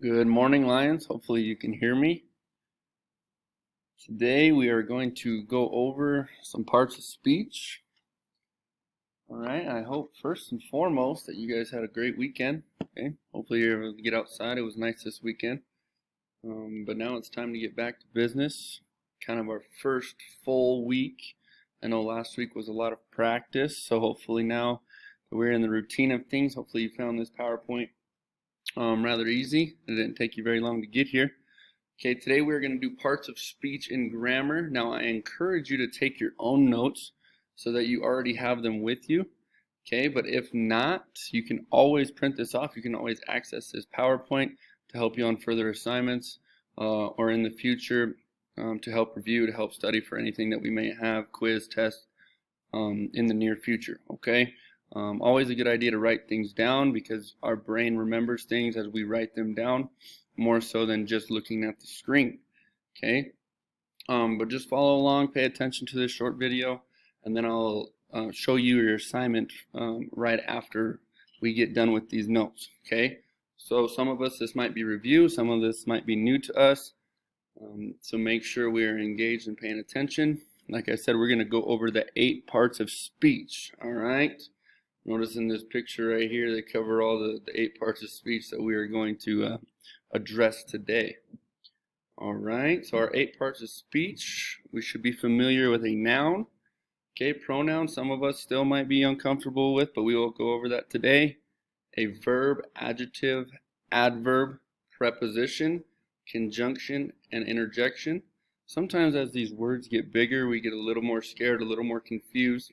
Good morning, Lions. Hopefully you can hear me. Today we are going to go over some parts of speech. All right, I hope first and foremost that you guys had a great weekend. Okay, hopefully you're able to get outside. It was nice this weekend. But now it's time to get back to business. Kind of our first full week. I know last week was a lot of practice, so hopefully now that we're in the routine of things, hopefully you found this PowerPoint rather easy. It didn't take you very long to get here. Okay, today we're going to do parts of speech and grammar. Now I encourage you to take your own notes so that you already have them with you. Okay, but if not, you can always print this off. You can always access this PowerPoint to help you on further assignments or in the future to help review, to help study for anything that we may have, quiz, test in the near future. Okay. Always a good idea to write things down because our brain remembers things as we write them down more so than just looking at the screen. Okay, but just follow along, pay attention to this short video, and then I'll show you your assignment right after we get done with these notes. Okay, so some of us this might be review, some of this might be new to us, so make sure we are engaged and paying attention. Like I said, we're going to go over the 8 parts of speech. All right. Notice in this picture right here, they cover all the 8 parts of speech that we are going to address today. All right, so our 8 parts of speech, we should be familiar with a noun. Okay, pronoun, some of us still might be uncomfortable with, but we will go over that today. A verb, adjective, adverb, preposition, conjunction, and interjection. Sometimes as these words get bigger, we get a little more scared, a little more confused.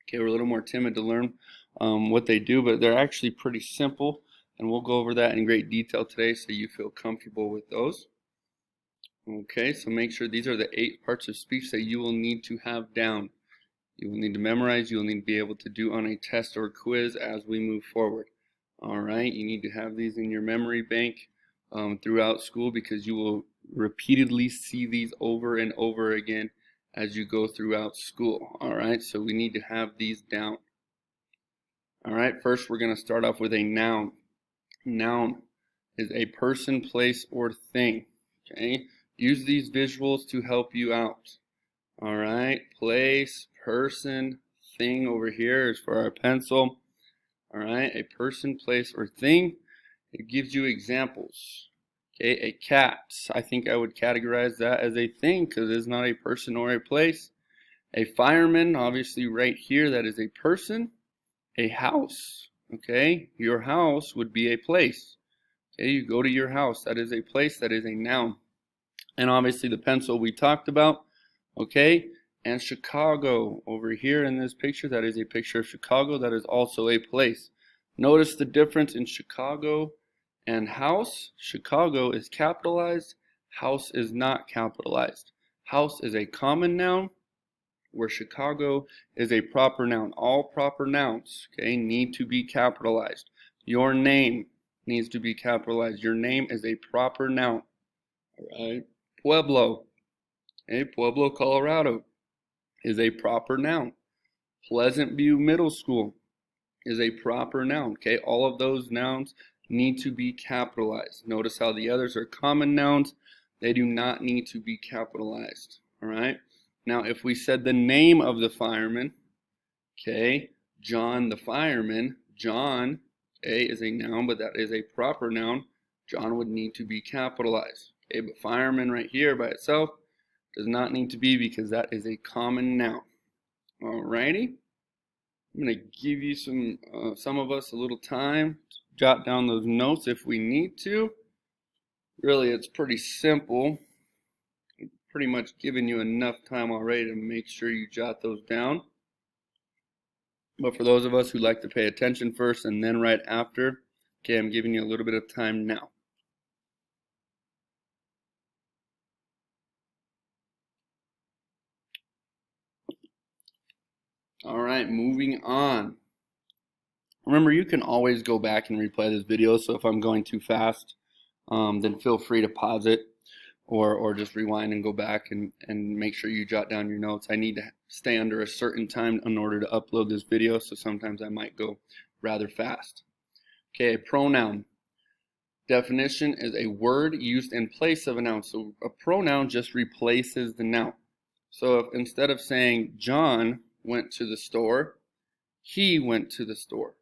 Okay, we're a little more timid to learn what they do, but they're actually pretty simple, and we'll go over that in great detail today so you feel comfortable with those. Okay, so make sure these are the 8 parts of speech that you will need to have down. You will need to memorize, you will need to be able to do on a test or quiz as we move forward. All right, you need to have these in your memory bank throughout school because you will repeatedly see these over and over again as you go throughout school. All right, so we need to have these down. All right, first we're going to start off with a noun. Noun is a person, place, or thing. Okay, use these visuals to help you out. All right, place, person, thing over here is for our pencil. All right, a person, place, or thing. It gives you examples. Okay, a cat, I think I would categorize that as a thing because it's not a person or a place. A fireman, obviously right here, that is a person. A house, okay, your house would be a place. Okay, you go to your house, that is a place, that is a noun. And obviously the pencil we talked about, okay, and Chicago over here in this picture, that is a picture of Chicago, that is also a place. Notice the difference in Chicago and house. Chicago is capitalized, house is not capitalized. House is a common noun, where Chicago is a proper noun. All proper nouns, okay, need to be capitalized. Your name needs to be capitalized. Your name is a proper noun. All right. Pueblo, okay, Pueblo, Colorado is a proper noun. Pleasant View Middle School is a proper noun. Okay, all of those nouns need to be capitalized. Notice how the others are common nouns. They do not need to be capitalized. All right. Now, if we said the name of the fireman, okay, John the fireman, John, okay, is a noun, but that is a proper noun. John would need to be capitalized. Okay, but fireman right here by itself does not need to be because that is a common noun. Alrighty, I'm going to give you some of us a little time to jot down those notes if we need to. Really, it's pretty simple. Pretty much given you enough time already to make sure you jot those down. But for those of us who like to pay attention first and then right after, okay, I'm giving you a little bit of time now. All right, moving on. Remember, you can always go back and replay this video, so if I'm going too fast, then feel free to pause it. Or just rewind and go back and make sure you jot down your notes. I need to stay under a certain time in order to upload this video, so sometimes I might go rather fast. Okay, pronoun. Definition is a word used in place of a noun. So a pronoun just replaces the noun. So if instead of saying John went to the store, he went to the store.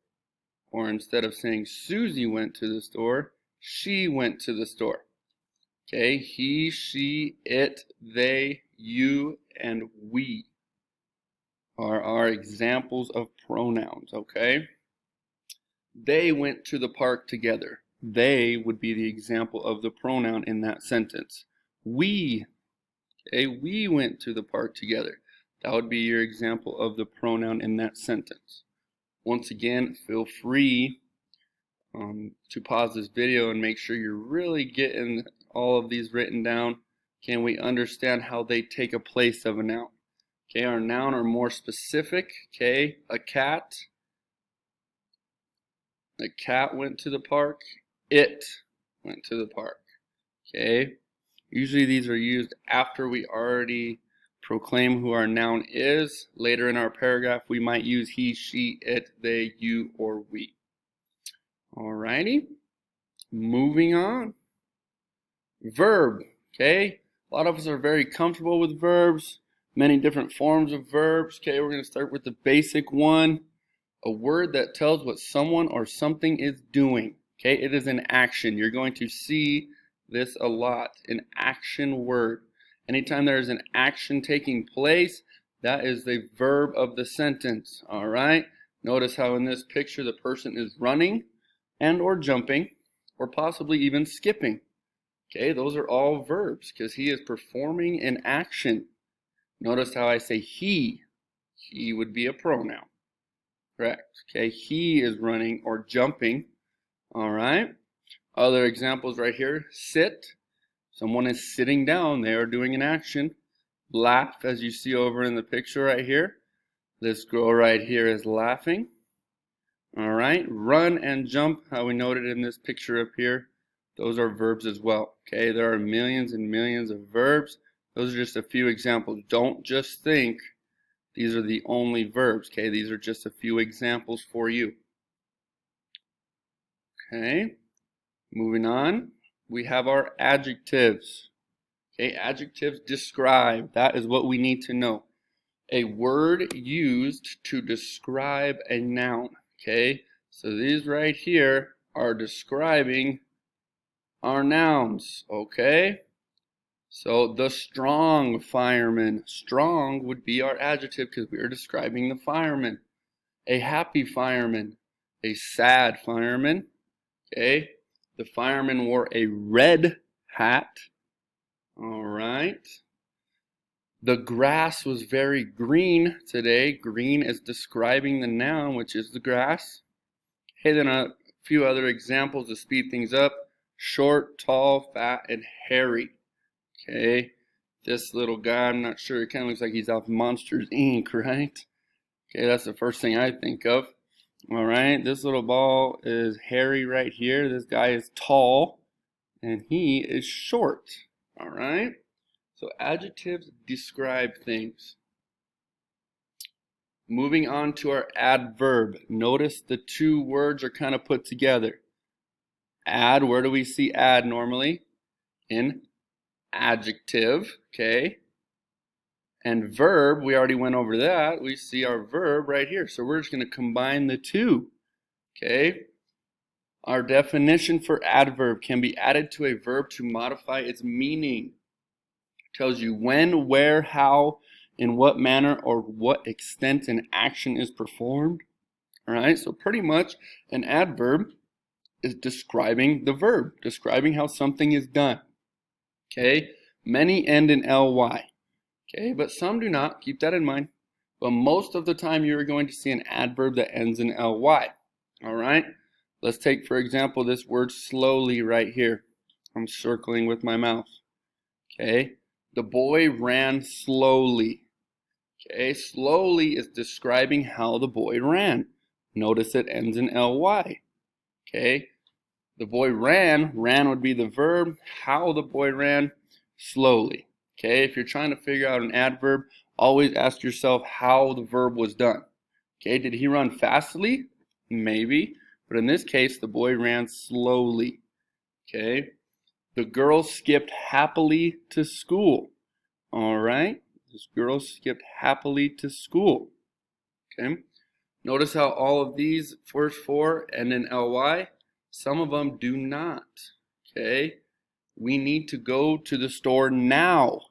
Or instead of saying Susie went to the store, she went to the store. Okay, he, she, it, they, you, and we are our examples of pronouns, okay? They went to the park together. They would be the example of the pronoun in that sentence. We, okay, we went to the park together. That would be your example of the pronoun in that sentence. Once again, feel free to pause this video and make sure you're really getting all of these written down. Can we understand how they take a place of a noun? Okay, our noun are more specific. Okay, a cat. The cat went to the park. It went to the park. Okay, usually these are used after we already proclaim who our noun is. Later in our paragraph, we might use he, she, it, they, you, or we. Alrighty, moving on. Verb, okay? A lot of us are very comfortable with verbs, many different forms of verbs. Okay, we're going to start with the basic one. A word that tells what someone or something is doing. Okay, it is an action. You're going to see this a lot, an action word. Anytime there is an action taking place, that is the verb of the sentence. All right, notice how in this picture the person is running and or jumping or possibly even skipping. Okay, those are all verbs because he is performing an action. Notice how I say he. He would be a pronoun. Correct. Okay, he is running or jumping. All right. Other examples right here. Sit. Someone is sitting down. They are doing an action. Laugh, as you see over in the picture right here. This girl right here is laughing. All right. Run and jump, how we noted in this picture up here. Those are verbs as well. Okay, there are millions and millions of verbs. Those are just a few examples. Don't just think these are the only verbs. Okay, these are just a few examples for you. Okay, moving on. We have our adjectives. Okay, adjectives describe. That is what we need to know. A word used to describe a noun. Okay, so these right here are describing our nouns. Okay, so the strong fireman. Strong would be our adjective because we are describing the fireman. A happy fireman. A sad fireman. Okay, the fireman wore a red hat. All right. The grass was very green today. Green is describing the noun, which is the grass. Okay, then a few other examples to speed things up. Short, tall, fat, and hairy. Okay, this little guy, I'm not sure, it kind of looks like he's off Monsters, Inc., right? Okay, that's the first thing I think of. All right, this little ball is hairy right here. This guy is tall, and he is short. All right, so adjectives describe things. Moving on to our adverb. Notice the two words are kind of put together. Add, where do we see add normally? In adjective, okay? And verb, we already went over that. We see our verb right here. So we're just going to combine the two, okay? Our definition for adverb can be added to a verb to modify its meaning. It tells you when, where, how, in what manner, or what extent an action is performed. All right, so pretty much an adverb is describing the verb, describing how something is done. Okay, many end in ly. Okay, but some do not. Keep that in mind. But most of the time you're going to see an adverb that ends in ly. All right, let's take, for example, this word slowly right here. I'm circling with my mouse. Okay, the boy ran slowly. Okay, slowly is describing how the boy ran. Notice it ends in ly. Okay, the boy ran. Ran would be the verb. How the boy ran? Slowly. Okay, if you're trying to figure out an adverb, always ask yourself how the verb was done. Okay, did he run fastly? Maybe. But in this case, the boy ran slowly. Okay. The girl skipped happily to school. All right. This girl skipped happily to school. Okay. Notice how all of these first four and then ly, some of them do not. Okay. We need to go to the store now.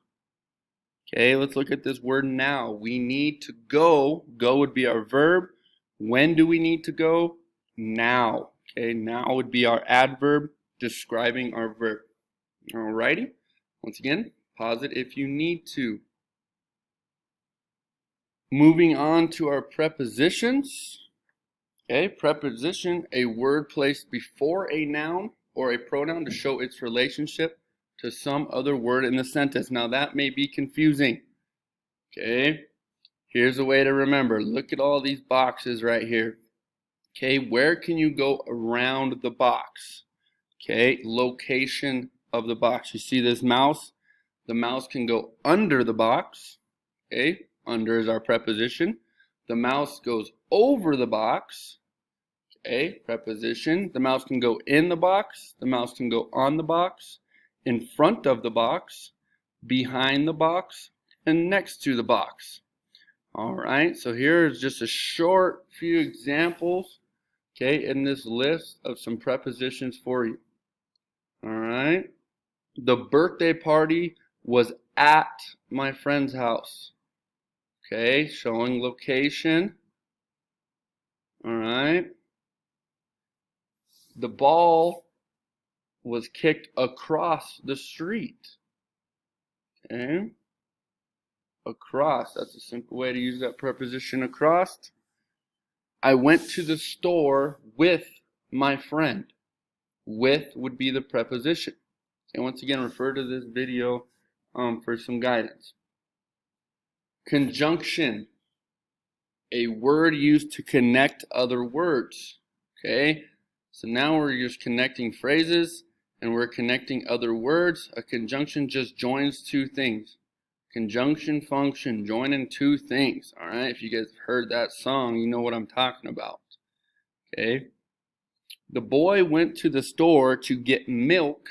Okay, let's look at this word now. We need to go. Go would be our verb. When do we need to go? Now. Okay, now would be our adverb describing our verb. Alrighty. Once again, pause it if you need to. Moving on to our prepositions. Okay, preposition, a word placed before a noun or a pronoun to show its relationship to some other word in the sentence. Now that may be confusing. Okay, here's a way to remember. Look at all these boxes right here. Okay, where can you go around the box? Okay, location of the box. You see this mouse? The mouse can go under the box. Okay, under is our preposition. The mouse goes over the box. Okay, preposition. The mouse can go in the box. The mouse can go on the box, in front of the box, behind the box, and next to the box. All right, so here is just a short few examples, okay, in this list of some prepositions for you. All right, the birthday party was at my friend's house. Okay, showing location. All right, the ball was kicked across the street. Okay, across, that's a simple way to use that preposition, across. I went to the store with my friend. With would be the preposition. And once again, refer to this video for some guidance. Conjunction, a word used to connect other words. Okay, so now we're just connecting phrases and we're connecting other words. A conjunction just joins two things. Conjunction function, joining two things. All right, if you guys have heard that song, you know what I'm talking about. Okay, the boy went to the store to get milk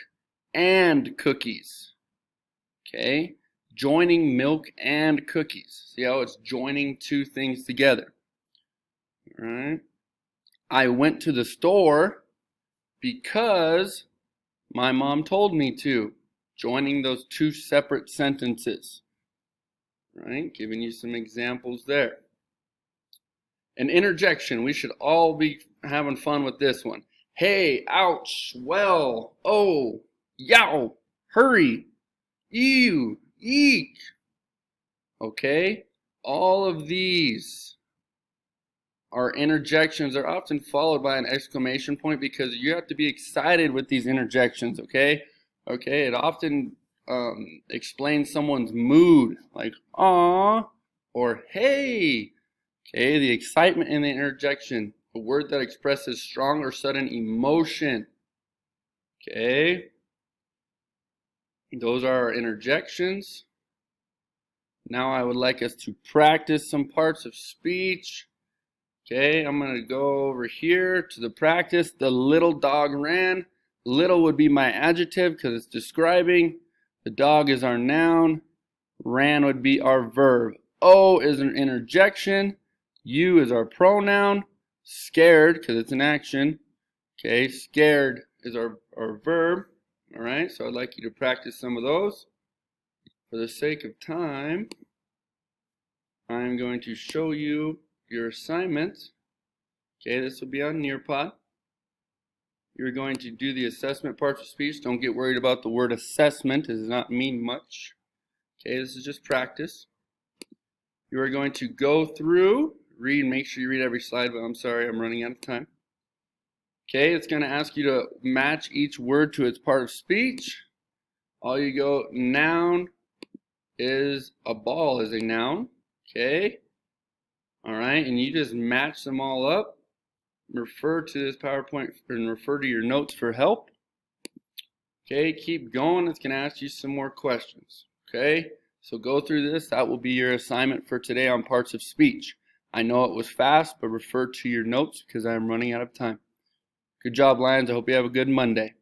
and cookies. Okay, joining milk and cookies. See how it's joining two things together. All right, I went to the store because my mom told me to. Joining those two separate sentences. Right, giving you some examples there. An interjection, we should all be having fun with this one. Hey, ouch, well, oh, yow, hurry, ew, eek. Okay, all of these are interjections. They're often followed by an exclamation point because you have to be excited with these interjections, okay? Okay, it often explains someone's mood, like "aw" or "hey." Okay, the excitement in the interjection, a word that expresses strong or sudden emotion. Okay, those are our interjections. Now I would like us to practice some parts of speech. Okay, I'm going to go over here to the practice. The little dog ran. Little would be my adjective because it's describing. The dog is our noun. Ran would be our verb. O is an interjection. You is our pronoun. Scared, because it's an action. Okay, scared is our verb. All right, so I'd like you to practice some of those. For the sake of time, I'm going to show you your assignment. Okay, this will be on Nearpod. You're going to do the assessment parts of speech. Don't get worried about the word assessment. It does not mean much. Okay, this is just practice. You are going to go through, read, make sure you read every slide, but I'm sorry, I'm running out of time. Okay, it's going to ask you to match each word to its part of speech. All you go, noun is a ball is a noun. Okay, all right, and you just match them all up. Refer to this PowerPoint and refer to your notes for help. Okay, keep going. It's going to ask you some more questions. Okay, so go through this. That will be your assignment for today on parts of speech. I know it was fast, but refer to your notes because I'm running out of time. Good job, Lions. I hope you have a good Monday.